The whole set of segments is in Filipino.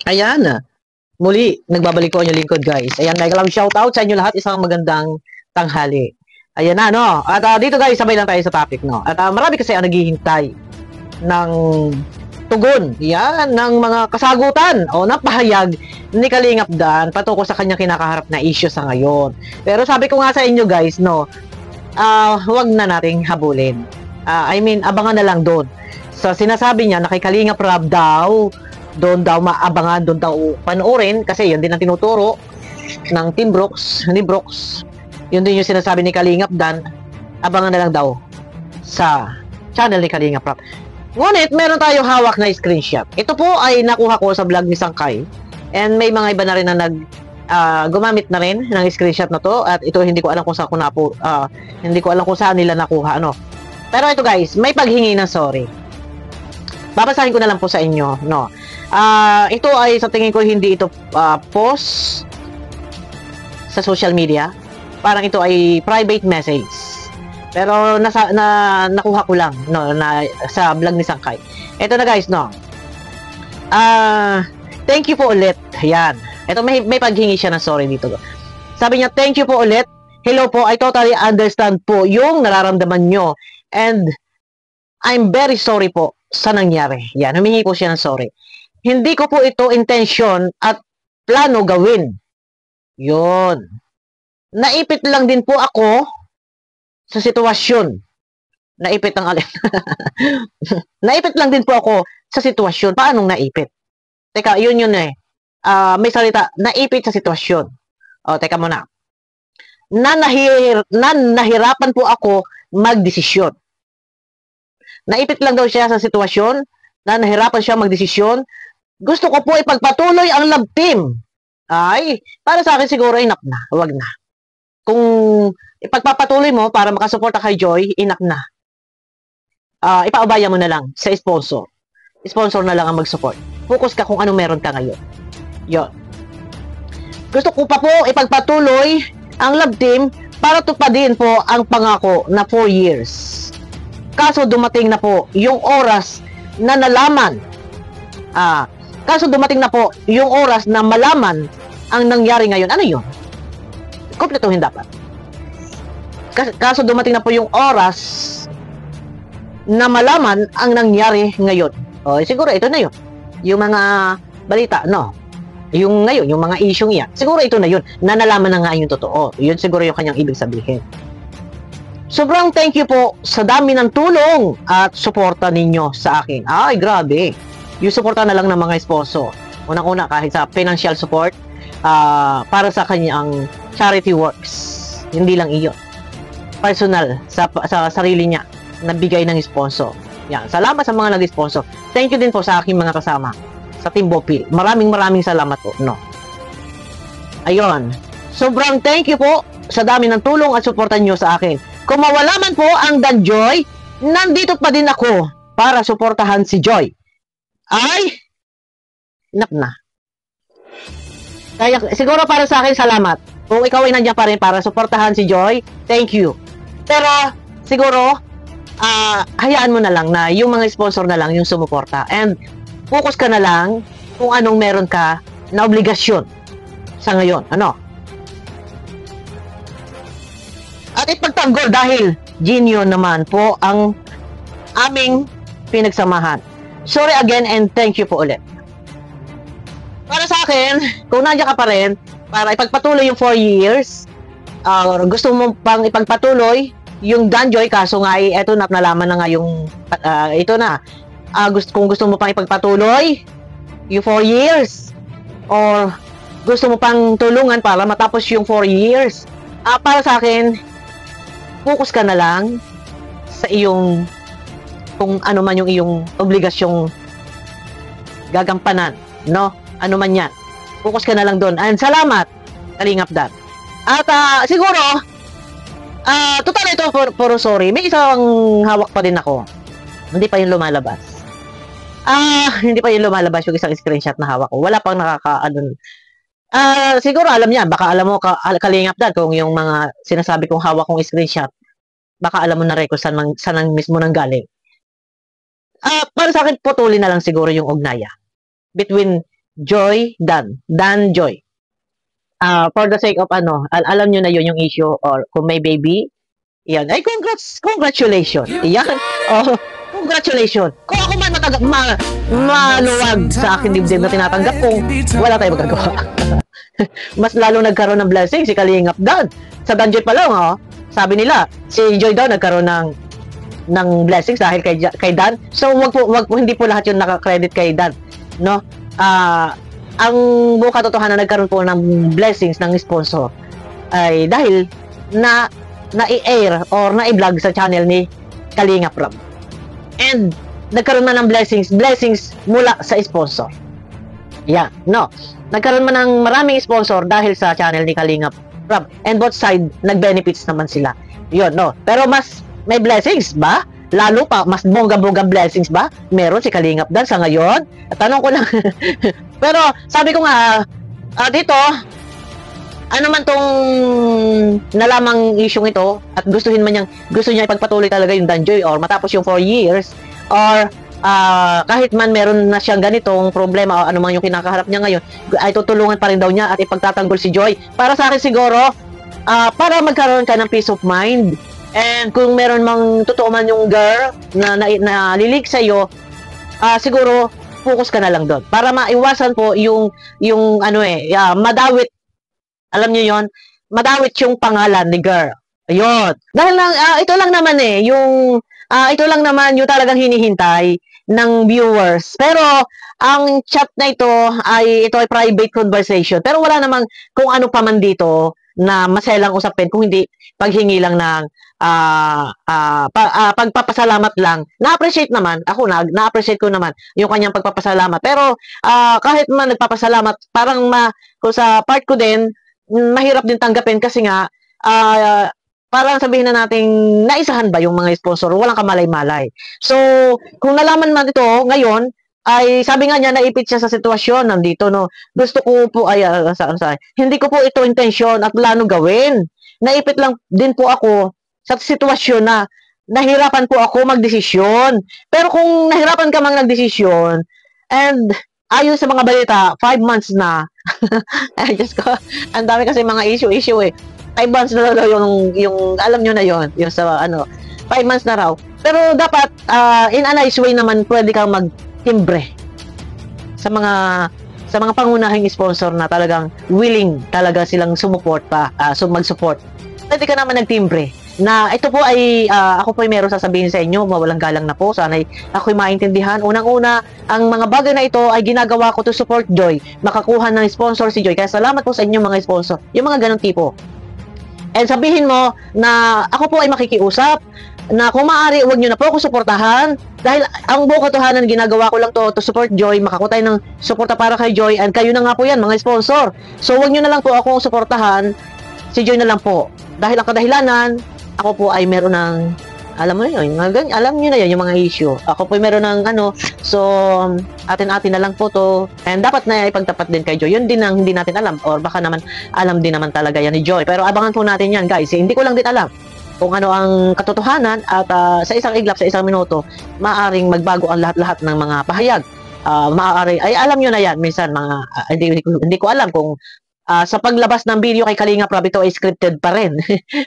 Ayan. Muli, nagbabalik ko ang inyong lingkod, guys. Ayan, mega love shoutout sa inyo lahat. Isang magandang tanghali. Ayan na, no? At dito, guys, sabay lang tayo sa topic, no? At marami kasi ang naghihintay ng tugon, yan, ng mga kasagutan o napahayag ni Kalingap Dan patungkol sa kanyang kinakaharap na issue sa ngayon. Pero sabi ko nga sa inyo, guys, no, huwag na nating habulin. I mean, abangan na lang doon. So, sinasabi niya na kay Kalingap Rab daw, doon daw maabangan, doon daw panoorin, kasi yun din ang tinuturo ng Team Brooks, ni Brooks. Yun din yung sinasabi ni Kalingap Dan, abangan na lang daw sa channel ni Kalingap Rab. Ngunit, meron tayong hawak na screenshot. Ito po ay nakuha ko sa vlog ni Sangkay. And may mga iba na rin na gumamit na rin ng screenshot na to. At ito hindi ko alam kung saan hindi ko alam kung saan nila nakuha, ano. Pero ito, guys, may paghingi ng sorry. Babasahin ko na lang po sa inyo, no. Ito ay sa tingin ko hindi ito post sa social media. Parang ito ay private message. Pero nakuha ko lang, no, sa vlog ni Sangkay. Ito na, guys, no. Thank you po ulit. Yan. Ito may paghingi siya ng sorry dito. Sabi niya, thank you po ulit. Hello po, I totally understand po yung nararamdaman nyo. And I'm very sorry po sa nangyari. Yan, humingi po siya ng sorry. Hindi ko po ito intention at plano gawin. Yun. Naipit lang din po ako sa sitwasyon. Naipit ang alin. Naipit lang din po ako sa sitwasyon. Paanong naipit? Teka, yun eh. May salita, naipit sa sitwasyon. O, teka muna. Nahirapan po ako magdesisyon. Naipit lang daw siya sa sitwasyon, nahirapan siya magdesisyon. Gusto ko po ipagpatuloy ang love team. Ay, para sa akin siguro, enough na. Huwag na. Kung ipagpapatuloy mo para makasuporta kay Joy, enough na. Ipaubaya mo na lang sa sponsor. Sponsor na lang ang mag-support. Focus ka kung ano meron ka ngayon. Yon. Gusto ko pa po ipagpatuloy ang love team para tupadin po ang pangako na 4 years. Kaso dumating na po yung oras na nalaman. Kaso dumating na po yung oras na malaman ang nangyari ngayon. Ano yun? Kompletuhin dapat. Kaso dumating na po yung oras na malaman ang nangyari ngayon. O, siguro ito na yun. Yung mga balita, no? Yung ngayon, yung mga isyong yan. Siguro ito na yun. Na nalaman na nga yung totoo. Yun siguro yung kanyang ibig sabihin. Sobrang thank you po sa dami ng tulong at suporta ninyo sa akin. Ay, grabe. Yung suporta na lang ng mga sponsor. Unang-una, kahit sa financial support, para sa kanyang charity works. Hindi lang iyon. Personal, sa sarili niya, nabigay ng sponsor. Yan. Salamat sa mga nag-sponsor. Thank you din po sa aking mga kasama sa Team Bopil. Maraming salamat po. No. Ayun. Sobrang thank you po sa dami ng tulong at suporta niyo sa akin. Kung mawala man po ang Dan Joy, nandito pa din ako para suportahan si Joy. Ay, enough na. Kaya, siguro para sa akin, salamat. Kung ikaw ay nandiyan pa rin para suportahan si Joy, thank you. Pero, siguro, hayaan mo na lang na yung mga sponsor na lang yung sumuporta. And, focus ka na lang kung anong meron ka na obligasyon sa ngayon. Ano? At ipagtanggol dahil Genyo naman po ang aming pinagsamahan. Sorry again and thank you po ulit. Para sa akin, kung nandiyan ka pa rin, para ipagpatuloy yung 4 years, gusto mo pang ipagpatuloy yung Danjoy, kaso nga eto na, nalaman na nga yung, ito na, kung gusto mo pang ipagpatuloy yung 4 years, or gusto mo pang tulungan para matapos yung 4 years, para sa akin, focus ka na lang sa iyong, kung ano man yung iyong obligasyong gagampanan, no? Ano man yan. Focus ka na lang doon. And salamat, Kalingap Dan. At siguro, total ito, puro sorry. May isang hawak pa din ako. Hindi pa yung lumalabas. Hindi pa yung lumalabas yung isang screenshot na hawak ko. Wala pang siguro alam niya, baka alam mo, Kalingap Dan, kung yung mga sinasabi kong hawak kong screenshot, baka alam mo na rin kung saan mismo nang galing. Para sa akin, putulin na lang siguro yung ugnaya between Joy, Dan Joy. For the sake of alam nyo na yun yung issue or kung may baby, yan. Ay, congratulations. Yan. Oh, congratulations. Kung ako man maluwag sa akin dibdib na tinatanggap ko, wala tayong magagawa. Mas lalo nagkaroon ng blessing si Kalingap Dan. Sa Dan Joy pa lang, sabi nila, si Joy daw nagkaroon ng blessings dahil kay Dan. So, wag po, hindi po lahat yung naka-credit kay Dan. No? Ang buong katotohanan nagkaroon po ng blessings ng sponsor ay dahil na-i-air or na-i-vlog sa channel ni Kalingap Rob. And nagkaroon man ng blessings mula sa sponsor. Yeah, no. Nagkaroon man ng maraming sponsor dahil sa channel ni Kalingap Rob. And both side nag-benefits naman sila. Yun, no. Pero mas may blessings ba? Lalo pa, mas bongga-bongga blessings ba? Meron si Kalingap Dan sa ngayon? Tanong ko lang. Pero sabi ko nga, dito, ano man tong nalamang issue ito at gusto niya ipagpatuloy talaga yung Dan Joy or matapos yung 4 years or kahit man meron na siyang ganitong problema o ano man yung kinakaharap niya ngayon, ay tutulungan pa rin daw niya at ipagtatanggol si Joy. Para sa akin siguro, para magkaroon ka ng peace of mind. And kung meron mang totoo man yung girl na lilig sa iyo, siguro focus ka na lang doon para maiwasan po yung madawit. Alam niyo 'yon, madawit yung pangalan ni girl. Ayun. Dahil lang ito lang naman ito lang naman yung talagang hinihintay ng viewers. Pero ang chat na ito ay private conversation. Pero wala namang kung ano pa man dito na maselang usapin kung hindi paghingi lang ng pagpapasalamat lang. Na-appreciate naman, na-appreciate ko naman yung kanyang pagpapasalamat. Pero kahit man nagpapasalamat, parang kung sa part ko din, mahirap din tanggapin kasi nga parang sabihin na nating naisahan ba yung mga sponsor, walang kamalay-malay. So, kung nalaman man ito ngayon, ay sabi nga niya naipit siya sa sitwasyon nandito, no. Gusto ko po hindi ko po ito intensyon at plano gawin. Naipit lang din po ako sa sitwasyon na nahirapan po ako magdesisyon. Pero kung nahirapan ka mang nagdesisyon and ayon sa mga balita, 5 months na. Ay, Diyos ko, ang dami kasi mga issue eh. 5 months na daw yung alam nyo na yon, yung sa 5 months na raw. Pero dapat in a nice way naman pwede kang magtimbre sa mga pangunahing sponsor na talagang willing talaga silang sumuporta, mag-support. Pwede ka naman nagtimbre na ito po ay ako po ay meron sasabihin sa inyo, mawalang galang na po, sana ako'y maintindihan. Unang-una, ang mga bagay na ito ay ginagawa ko to support Joy, makakuha ng sponsor si Joy. Kaya salamat po sa inyo mga sponsor, yung mga ganong tipo. And sabihin mo na ako po ay makikiusap na kung maaari, huwag nyo na po ako suportahan dahil ang buong katotohanan ginagawa ko lang to support Joy, makakuha tayo ng suporta para kay Joy, and kayo na nga po yan mga sponsor. So huwag nyo na lang po akong suportahan, si Joy na lang po. Dahil ang kadahilanan, ako po ay meron ng, alam mo yun, alam nyo na yun, yung mga issue. Ako po ay meron ng so atin-atin na lang po to, and dapat na ipagtapat din kay Joy. Yun din ang hindi natin alam, or baka naman alam din naman talaga yan ni Joy. Pero abangan po natin yan guys, hindi ko lang din alam kung ano ang katotohanan at sa isang iglap, sa isang minuto, maaaring magbago ang lahat-lahat ng mga pahayag. Maaaring, ay alam nyo na yan, minsan hindi ko alam kung sa paglabas ng video kay Kalingap Rob, ito ay scripted pa rin.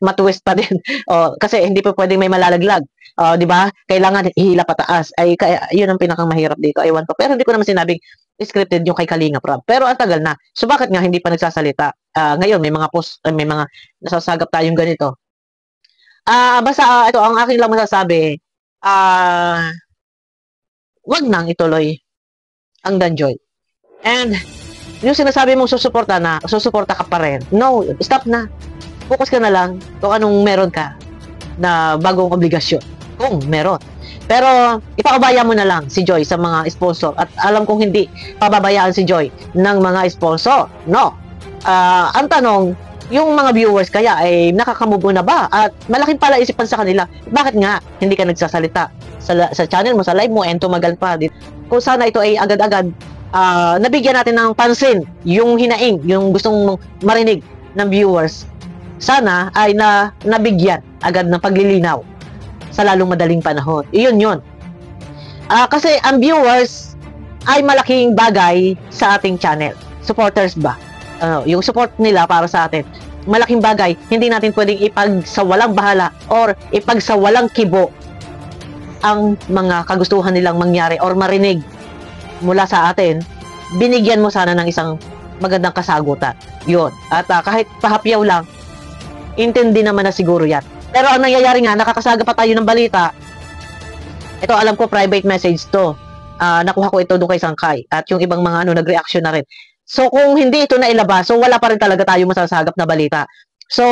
Matwist pa din. Kasi hindi pa pwedeng may malalaglag. Di ba? Kailangan ihila pataas. Ay, kaya, yun ang pinakang mahirap dito. Ewan ko. Pero hindi ko naman sinabing scripted yung kay Kalingap Rob. Pero ang tagal na. So, bakit nga hindi pa nagsasalita? Ngayon, may mga may mga nasasagap tayong ganito. Basta, ito, ang akin lang masasabi, wag nang ituloy ang Dan Joy. And, yung sinasabi mong susuporta ka pa rin. No, stop na. Focus ka na lang kung anong meron ka na bagong obligasyon. Kung meron. Pero, ipakabaya mo na lang si Joy sa mga sponsor. At alam kong hindi pababayaan si Joy ng mga sponsor. No. Ang tanong, yung mga viewers kaya ay nakakamove na ba? At malaking palaisipan sa kanila. Bakit nga hindi ka nagsasalita sa channel mo, sa live mo, and tumagal pa. Kung sana ito ay agad-agad nabigyan natin ng pansin yung hinaing, yung gustong marinig ng viewers, sana ay nabigyan agad ng paglilinaw sa lalong madaling panahon. Iyon yun. Kasi ang viewers ay malaking bagay sa ating channel. Supporters ba? Yung support nila para sa atin, malaking bagay. Hindi natin pwedeng ipagsawalang bahala or ipagsawalang kibo ang mga kagustuhan nilang mangyari or marinig mula sa atin. Binigyan mo sana ng isang magandang kasagutan. Yun. At kahit pahapyaw lang, intindi naman na siguro yan. Pero ang nangyayari nga, nakakasaga pa tayo ng balita. Ito, alam ko, private message to. Nakuha ko ito doon kay Sangkay. At yung ibang mga nag-reaction na rin. So, kung hindi ito na ilabas, so wala pa rin talaga tayo masasagap na balita. So,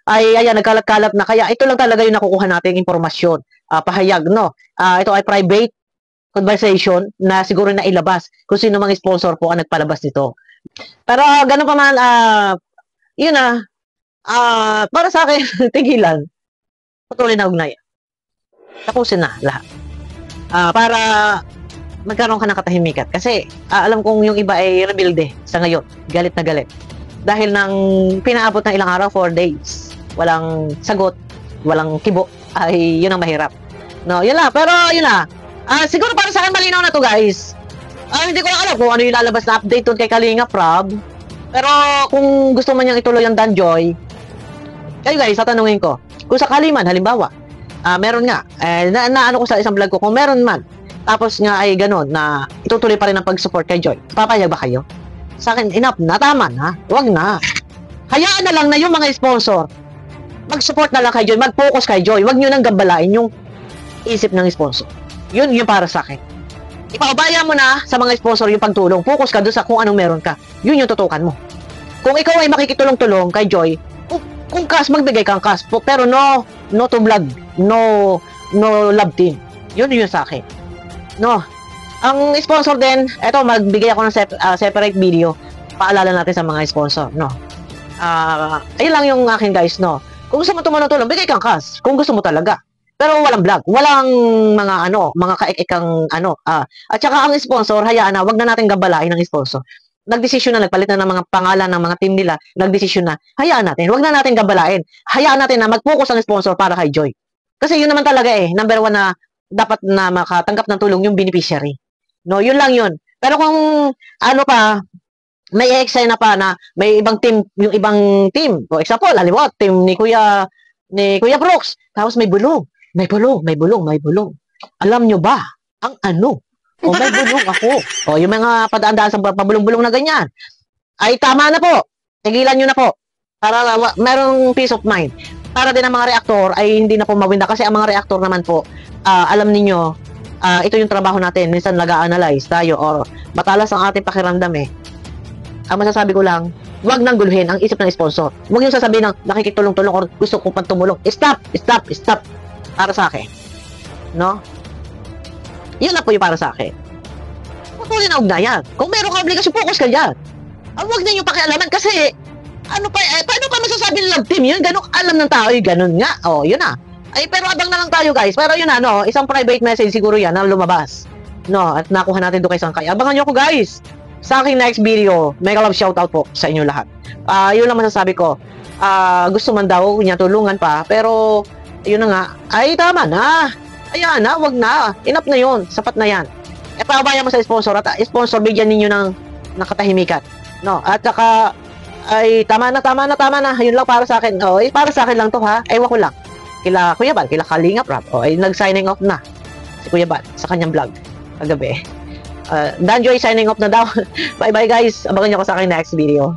ayan, nagkalat-kalat na. Kaya ito lang talaga yung nakukuha nating impormasyon. Pahayag, no? Ito ay private conversation na siguro na ilabas kung sino mga sponsor po ang nagpalabas nito. Pero ganun pa man, yun para sa akin, tigilan. Patuloy na ugnayan. Tapusin na lahat. Para magkaroon ka ng katahimikan. Kasi alam kong yung iba ay rebelde sa ngayon. Galit na galit. Dahil nang pinaabot ng ilang araw, 4 days. Walang sagot, walang kibo. Ay, yun ang mahirap. No, yun lang. Pero yun na. Siguro para sa akin malinaw na to, guys. Hindi ko lang alam kung ano yung lalabas na update doon kay Kalinga Prab. Pero kung gusto man niyang ituloy ang Danjoy, kayo guys, tatanungin ko. Kung sakali man, halimbawa, meron nga, ano ko sa isang vlog ko, kung meron man, tapos nga ay ganun, na itutuloy pa rin ang pag-support kay Joy, papayag ba kayo? Sa akin, enough na, tama na, wag na. Hayaan na lang na yung mga sponsor, mag-support na lang kay Joy, mag-focus kay Joy, wag nyo nang gambalain yung isip ng sponsor. Yun para sa akin. Ipaubaya mo na sa mga sponsor yung pagtulong. Focus ka doon sa kung anong meron ka. Yun yung tutukan mo. Kung ikaw ay makikitulong-tulong kay Joy, kung cash, magbigay kang cash. Pero no to vlog. No love team. Yun sa akin. No. Ang sponsor din, eto, magbigay ako ng separate video. Paalala natin sa mga sponsor. No. Ayun lang yung akin, guys. No. Kung gusto mo tumulong-tulong, bigay kang cash. Kung gusto mo talaga. Pero walang vlog, walang mga kaikikang at saka ang sponsor, hayaan na, wag na natin gabalain ng sponsor. Nagdesisyon na, nagpalit na ng mga pangalan ng mga team nila, nagdesisyon na, hayaan natin, wag na natin gabalain. Hayaan natin na mag-focus ang sponsor para kay Joy. Kasi yun naman talaga number 1 na dapat na makatanggap ng tulong yung beneficiary. No, yun lang yun. Pero kung may i-excite na pa na may ibang team, yung ibang team. For example, halimbawa, team ni Kuya Brooks, tapos may bulong. May bulong. Alam nyo ba? Ang ano? May bulong ako. Yung mga padaan-daan sa pabulong-bulong na ganyan. Ay, tama na po. Tigilan nyo na po. Para merong peace of mind. Para din ang mga reaktor ay hindi na po mawinda. Kasi ang mga reaktor naman po, alam niyo ito yung trabaho natin. Minsan nag-a-analyze tayo or matalas ang ating pakiramdam Ang masasabi ko lang, wag nang guluhin ang isip ng sponsor. Huwag yung sasabihin ng nakikitulong-tulong or gusto kong pantumulong. Stop! Para sa akin. No? Yun na po yung para sa akin. Patuloy na ugnayan. Kung meron ka obligasyon, focus ka dyan. Huwag na yung pakialaman kasi paano pa masasabi ng love team yun? Ganun alam ng tao, ganun nga. Yun na. Pero abang na lang tayo, guys. Pero yun na, isang private message siguro yan na lumabas. No, at nakuha natin doon kay Sangkay. Abangan nyo ko, guys. Sa aking next video, mega love shoutout po sa inyo lahat. Yun lang masasabi ko. Gusto man daw niya tulungan pa, pero yun na nga, ay tama na. Ayan na, wag na. Enough na yun. Sapat na yan. Pabayan mo sa sponsor at sponsor, bigyan ninyo ng katahimikan. No, at saka, ay tama na. Yun lang para sa akin. Para sa akin lang to ha. Ewan ko lang. Kila Kuya Bal, kila Kalinga Prab. Nag-signing off na si Kuya Bal sa kanyang vlog kagabi. Danjoy signing off na daw. Bye bye guys. Abangan nyo ko sa aking next video.